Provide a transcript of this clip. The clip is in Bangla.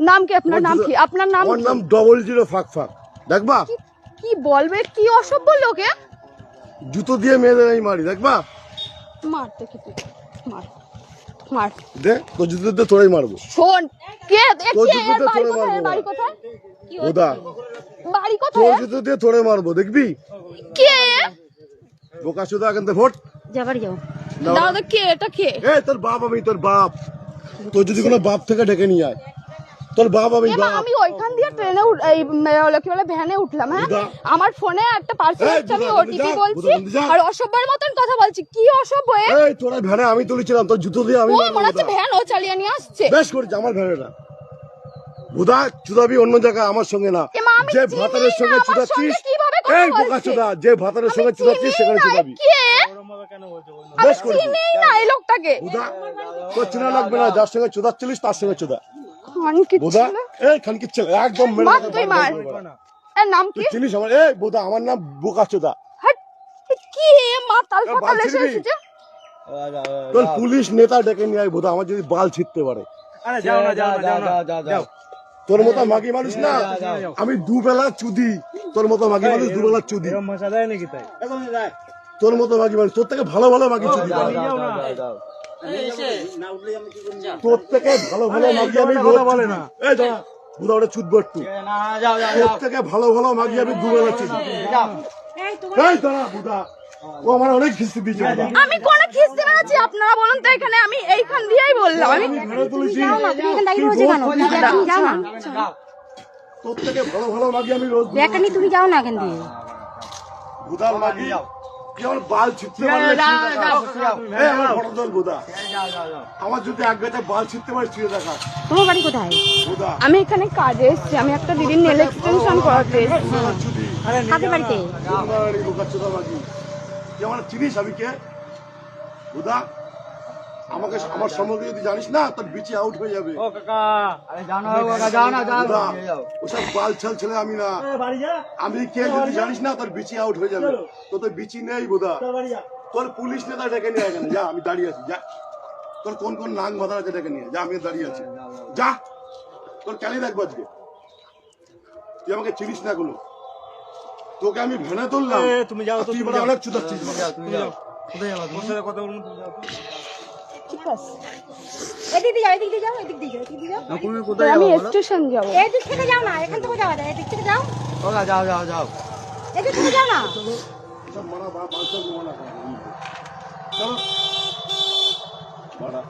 নাম কি আপনার? নাম কি আপনার? নাম আমার নাম 00 ফাঁক ফাঁক। দেখবা কি বলবে? কি অসভ্য লোকে। জুতো দিয়ে মেয়েদের আমি মারি, দেখবা? মারতে কি তুই? মার মার দে তো জুতো দিয়ে তোরাই মারবো। শোন কে তোর কে জুতো দিয়ে বাড়ি তোরে কোথায়? মারবো। বাড়ি কোথায়? ওদা বাড়ি তোর কোথায়? জুতো দিয়ে তোরে মারবো, দেখবি? কে? বোকা শুধু এখান থেকে ভোট যা বাড়ি যাও। দাদা কে? এটা কে? এ তোর বাপ, আমি তোর বাপ। তোর যদি কোনো বাপ থেকে ডেকে নিয়ে আয়, তোর বাপ আমি বাপ। আমি ওইখান দিয়ে ট্রেনে কি বলে ভ্যানে উঠলাম। হ্যাঁ আমার ফোনে একটা পার্সেল আসছে, আমি ওটিপি বলছি আর অসভ্যের মতন কথা বলছি। কি অসভ্য? এই তোরা ভ্যানে আমি তুলেছিলাম, তোর জুতো দিয়ে আমি ও মনে হচ্ছে ভ্যান ও চালিয়ে নিয়ে আসছে। বেশ করেছে আমার ভ্যানেটা। বুদা চুদাবি অন্য জায়গায়, আমার সঙ্গে না। যে ভাতারের সঙ্গে চুদাচ্ছিস, এই বোকা চুদা, যে ভাতারের সঙ্গে চুদাচ্ছিস সেখানে চুদাবি। বেশ করেছি না এই লোকটাকে। বুদা তোর চেনা লাগবে না, যার সঙ্গে চুদাচ্ছিলিস তার সঙ্গে চুদা। বুদা এই খানকির ছেলে একদম মেরে মার তুই মার। এর নাম কি? চিনিস আমার? এই বুদা আমার নাম বোকা চুদা। কি মাতাল ফাতাল এসেছে? তোর পুলিশ নেতা ডেকে নিয়ে আয় বুদা, আমার যদি বাল ছিটতে পারে। আরে যাও না যাও না যাও না যাও। তোর মতো মাগি মানুষ না আমি দুবেলা চুদি, তোর মতো মাগি মানুষ দুবেলা চুদি। এরকম মশা দেয় নাকি তাই? তোর মতো মাগি মানুষ, তোর থেকে ভালো ভালো মাগি চুদি। তোর থেকে ভালো ভালো মাগি আমি কথা বলে না। এই দাঁড়া বুদা, ওটা চুদবো একটু। তোর থেকে ভালো ভালো মাগি আমি দুবেলা চুদি। এই দাঁড়া বুদা, ও আমার অনেক খিস্তি দিয়েছে। আমি কোন খিস্তি মেরেছি? আপনারা বলুন তো এখানে। আমি এইখান দিয়েই বললাম। আমি ঘরে তুলেছি। তোর থেকে ভালো ভালো মাগি আমি রোজ এখানে তুমি যাও না এখান দিয়ে। বুদার মাগি কি আমার বাল ছিটতে পারলে এই আমার ফটো তোল বুদা। আমার যদি এক গাছে বাল ছিটতে পারে ছুঁয়ে দেখা। তোমার বাড়ি কোথায়? বুদা আমি এখানে কাজে এসেছি। আমি একটা দিদির নেল এক্সটেনশন করাতে এসেছি। কাদের বাড়িতে? বোকাচোদা মাগি তুই আমার চিনিস আমি কে? বুদা আমাকে আমার সম্বন্ধে যদি জানিস না তোর বিচি আউট হয়ে যাবে। ও কাকা আরে যাও না কাকা, যাও না যাও বুদা ওসব বাল ছাল ছেলে আমি না। বাড়ি যা। আমি কে যদি জানিস না তোর বিচি আউট হয়ে যাবে। তোর তো বিচি নেই বুদা। তোর পুলিশ নেতা ডেকে নিয়ে এখানে যা, আমি দাঁড়িয়ে আছি যা। তোর কোন কোন নাং মাথা আছে ডেকে নিয়ে যা, আমি দাঁড়িয়ে আছি যা। তোর ক্যালি রাখবো আজকে, তুই আমাকে চিনিস না গুলো। তোকে আমি ভেনে তুললাম, তুমি যাও তো, তুই বলে অনেক চুদাচ্ছিস। তুমি যাও কোথায় যাবা? তোমার সাথে কথা বলবো, তুমি যাও তো। ঠিক আছে এদিক দিয়ে যাও, এদিক দিয়ে যাও, এদিক দিয়ে যাও, এদিক দিয়ে যাও। তুমি কোথায় আমি যাবা বলো? স্টেশন যাব। এদিক থেকে যাও না, এখান থেকে যাওয়া যায়। এদিক থেকে যাও, ওকা যাও যাও যাও। এদিক থেকে যাও না। সব মানা বাল সব মানা চলো বাড়া।